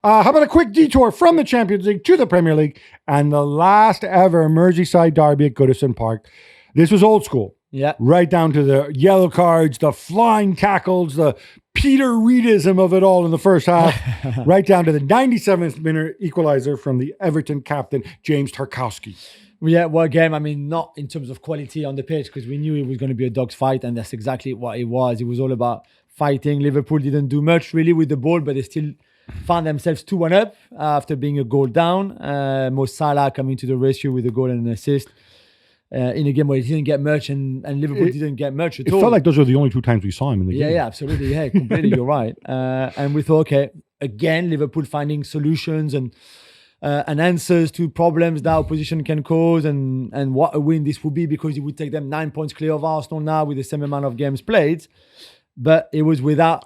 How about a quick detour from the Champions League to the Premier League and the last ever Merseyside derby at Goodison Park. This was old school. Yeah. Right down to the yellow cards, the flying tackles, the Peter Reedism of it all in the first half, right down to the 97th minute equalizer from the Everton captain, James Tarkowski. Yeah, well, game, I mean, not in terms of quality on the pitch, because we knew it was going to be a dog's fight, and that's exactly what it was. It was all about fighting. Liverpool didn't do much really with the ball, but they still found themselves 2-1 up after being a goal down. Mo Salah coming to the rescue with a goal and an assist. In a game where he didn't get much and Liverpool didn't get much at all. It felt like those were the only two times we saw him in the game. Yeah, absolutely. Yeah, completely. You're right. And we thought, okay, again, Liverpool finding solutions and answers to problems that opposition can cause, and what a win this would be, because it would take them 9 points clear of Arsenal now with the same amount of games played. But it was without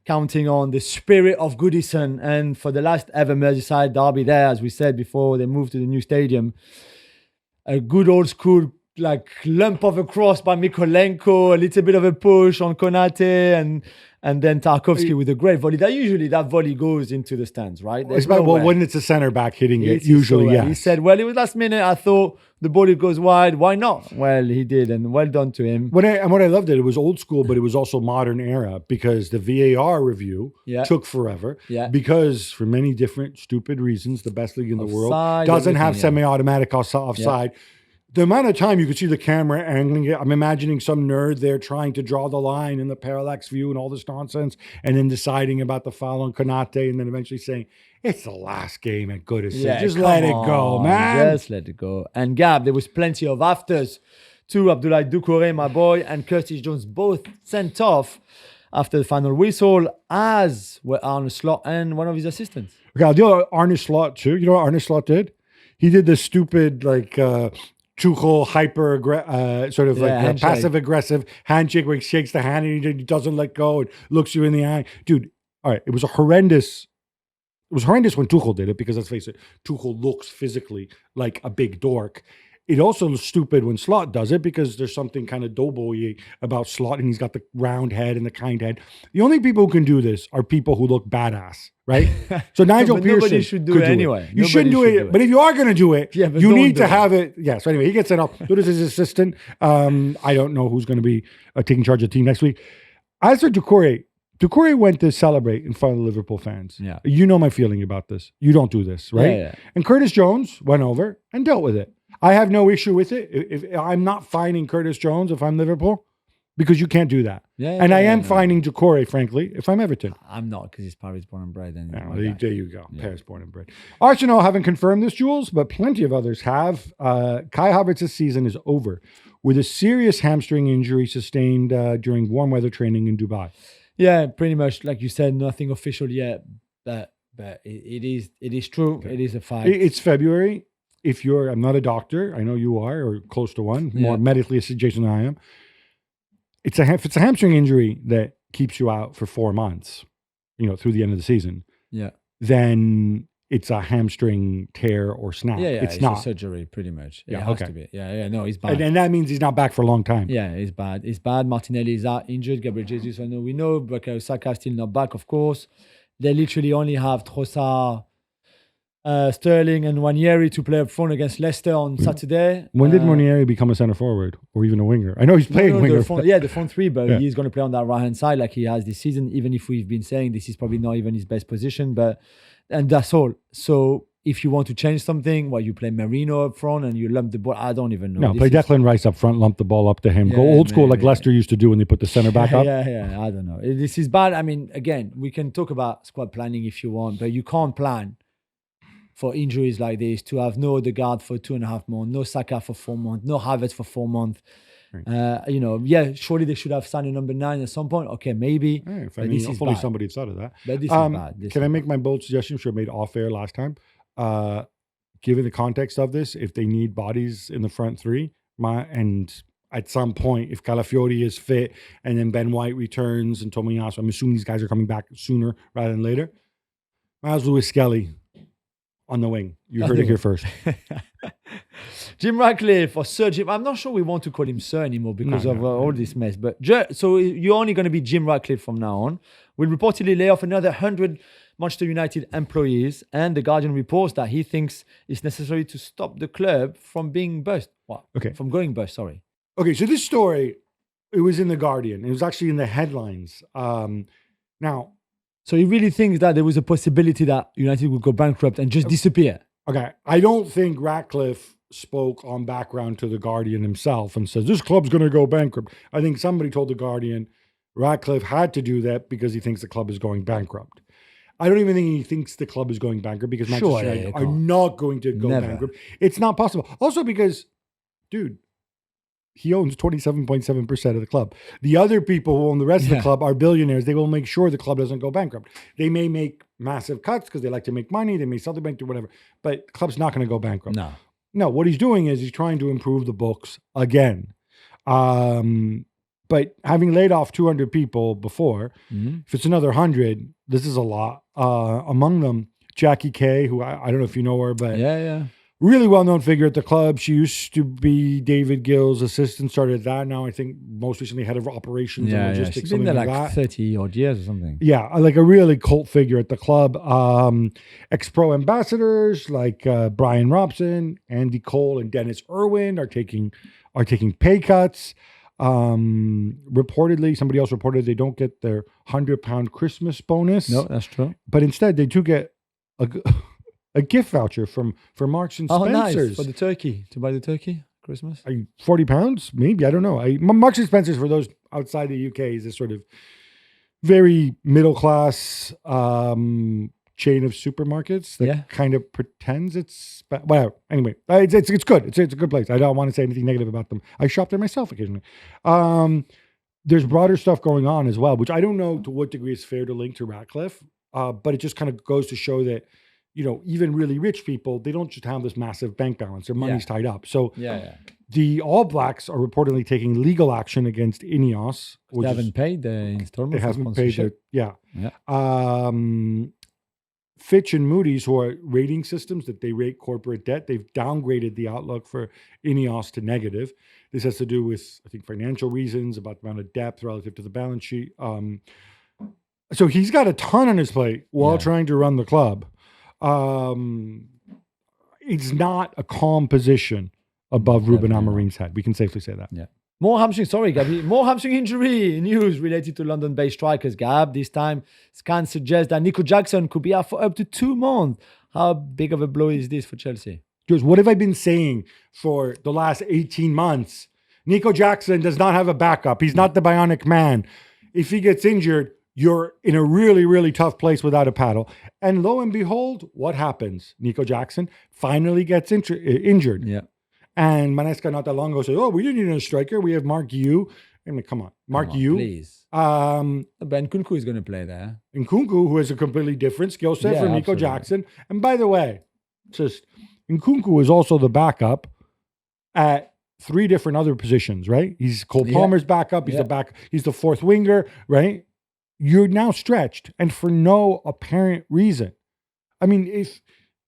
counting on the spirit of Goodison. And for the last ever Merseyside derby there, as we said before, they moved to the new stadium. A good old school like lump of a cross by Mykolenko, a little bit of a push on Konate, and then Tarkowski with a great volley. That volley goes into the stands, right? When it's a centre back hitting it, usually, yeah. He said, well, it was last minute. I thought the ball goes wide. Why not? Well, he did, and well done to him. What I loved it was old school, but it was also modern era, because the VAR review took forever. Yeah. Because for many different stupid reasons, the best league in the world doesn't have semi-automatic offside. Yeah. The amount of time you could see the camera angling it, I'm imagining some nerd there trying to draw the line in the parallax view and all this nonsense, and then deciding about the foul on Konate, and then eventually saying, it's the last game at Goodison. Yeah, just let it go, man. Just let it go. And Gab, there was plenty of afters to Abdoulaye Doucouré, my boy, and Curtis Jones, both sent off after the final whistle, as were Arne Slot and one of his assistants. Okay, I'll do Arne Slot too. You know what Arne Slot did? He did this stupid, Tuchel passive aggressive handshake where he shakes the hand and he doesn't let go and looks you in the eye. Dude, all right, it was horrendous when Tuchel did it, because let's face it, Tuchel looks physically like a big dork. It also looks stupid when Slot does it, because there's something kind of doughboy about Slot, and he's got the round head and the kind head. The only people who can do this are people who look badass, right? So Nigel Pearson nobody should do it anyway. You shouldn't do it, but if you are going to do it, you need to have it. Yeah. So anyway, he gets sent off. So does his assistant. I don't know who's going to be taking charge of the team next week. As for Doucouré went to celebrate in front of the Liverpool fans. Yeah. You know my feeling about this. You don't do this, right? Yeah. And Curtis Jones went over and dealt with it. I have no issue with it. If I'm not fining Curtis Jones if I'm Liverpool, because you can't do that. I am fining Doucouré, frankly, if I'm Everton. I'm not, because he's Paris born and bred. There you go. Yeah. Paris born and bred. Arsenal haven't confirmed this, Jules, but plenty of others have. Kai Havertz's season is over with a serious hamstring injury sustained during warm weather training in Dubai. Yeah, pretty much, like you said, nothing official yet, but it is true. Okay. It is a fact. It's February. I'm not a doctor, I know you are, or close to one, more medically adjacent than I am. If it's a hamstring injury that keeps you out for 4 months, through the end of the season, then it's a hamstring tear or snap. It's not a surgery, pretty much. It has to be. No, he's bad. And that means he's not back for a long time. Yeah, it's bad. It's bad. Martinelli is out injured. Gabriel Jesus, we know. Bukayo Saka still not back, of course. They literally only have Trossard, Sterling and Ranieri to play up front against Leicester on Saturday. When did Ranieri become a centre forward or even a winger? I know he's playing winger. The front three, but he's going to play on that right-hand side like he has this season, even if we've been saying this is probably not even his best position. And that's all. So if you want to change something, you play Merino up front and you lump the ball. I don't even know. No, play Declan Rice up front, lump the ball up to him. Go old school like Leicester used to do when they put the centre back up. Yeah. I don't know. This is bad. I mean, again, we can talk about squad planning if you want, but you can't plan for injuries like this, to have no Odegaard for 2.5 months, no Saka for 4 months, no Havertz for 4 months. Right. Surely they should have signed a number 9 at some point. Okay, maybe. Hopefully somebody thought of that. But this is bad. Can I make my bold suggestion, which I made off air last time? Given the context of this, if they need bodies in the front three, and at some point, if Calafiori is fit and then Ben White returns and Tomiyasu, I'm assuming these guys are coming back sooner rather than later. Miles Lewis-Skelly on the wing. You heard it here first. Jim Ratcliffe or Sir Jim. I'm not sure we want to call him Sir anymore because of all this mess. But so you're only going to be Jim Ratcliffe from now on. We'll reportedly lay off another 100 Manchester United employees, and the Guardian reports that he thinks it's necessary to stop the club from being bust. From going bust, sorry. Okay, so this story, it was in the Guardian. It was actually in the headlines. Now, so he really thinks that there was a possibility that United would go bankrupt and just disappear. Okay, I don't think Ratcliffe spoke on background to the Guardian himself and says, this club's going to go bankrupt. I think somebody told the Guardian Ratcliffe had to do that because he thinks the club is going bankrupt. I don't even think he thinks the club is going bankrupt because Manchester United are not going to go bankrupt. It's not possible. Also because, dude, he owns 27.7% of the club. The other people who own the rest of the club are billionaires. They will make sure the club doesn't go bankrupt. They may make massive cuts because they like to make money. They may sell the bank or whatever. But the club's not going to go bankrupt. No, what he's doing is he's trying to improve the books again. But having laid off 200 people before, if it's another 100, this is a lot. Among them, Jackie Kay, who I don't know if you know her, but really well-known figure at the club. She used to be David Gill's assistant, started that. Now I think most recently head of operations and logistics. She's been there like 30 odd years or something. Yeah, like a really cult figure at the club. Ex-pro ambassadors like Brian Robson, Andy Cole, and Dennis Irwin are taking pay cuts. Reportedly, somebody else reported they don't get their £100 Christmas bonus. No, that's true. But instead, they do get a gift voucher from Marks and Spencer's. Nice. For the turkey, to buy the turkey Christmas. £40? Maybe, I don't know. Marks and Spencer's, for those outside the UK, is a sort of very middle class chain of supermarkets that kind of pretends it's whatever. Anyway, it's good. It's a good place. I don't want to say anything negative about them. I shop there myself occasionally. There's broader stuff going on as well, which I don't know to what degree it's fair to link to Ratcliffe, but it just kind of goes to show that, you know, even really rich people, they don't just have this massive bank balance. Their money's tied up. So the All Blacks are reportedly taking legal action against Ineos. They haven't paid the installment. They haven't paid it. Fitch and Moody's, who are rating systems that they rate corporate debt, they've downgraded the outlook for Ineos to negative. This has to do with, I think, financial reasons about the amount of depth relative to the balance sheet. So he's got a ton on his plate while trying to run the club. It's not a calm position above Ruben Amorim's head. We can safely say that. Yeah. More hamstring injury news related to London-based strikers, Gab. This time, scans suggest that Nico Jackson could be out for up to 2 months. How big of a blow is this for Chelsea? Just what have I been saying for the last 18 months? Nico Jackson does not have a backup. He's not the bionic man. If he gets injured, you're in a really, really tough place without a paddle. And lo and behold, what happens? Nico Jackson finally gets injured. Yeah. And Manesca not that long ago said, oh, we didn't need a striker. We have Mark Yu. I mean, come on. Mark Yu. Please. Ben Nkunku is going to play there. Nkunku, who has a completely different skill set from Nico Jackson. And by the way, Nkunku is also the backup at 3 different other positions, right? He's Cole Palmer's backup. He's the fourth winger, right? You're now stretched, and for no apparent reason. I mean, if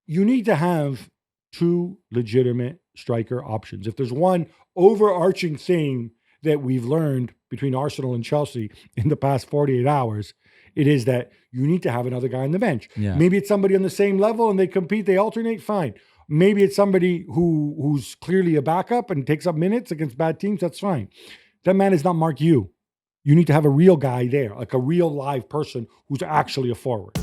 you need to have 2 legitimate striker options. If there's one overarching thing that we've learned between Arsenal and Chelsea in the past 48 hours, it is that you need to have another guy on the bench. Yeah. Maybe it's somebody on the same level and they compete, they alternate, fine. Maybe it's somebody who's clearly a backup and takes up minutes against bad teams, that's fine. That man is not Mark Yu. You need to have a real guy there, like a real live person who's actually a forward.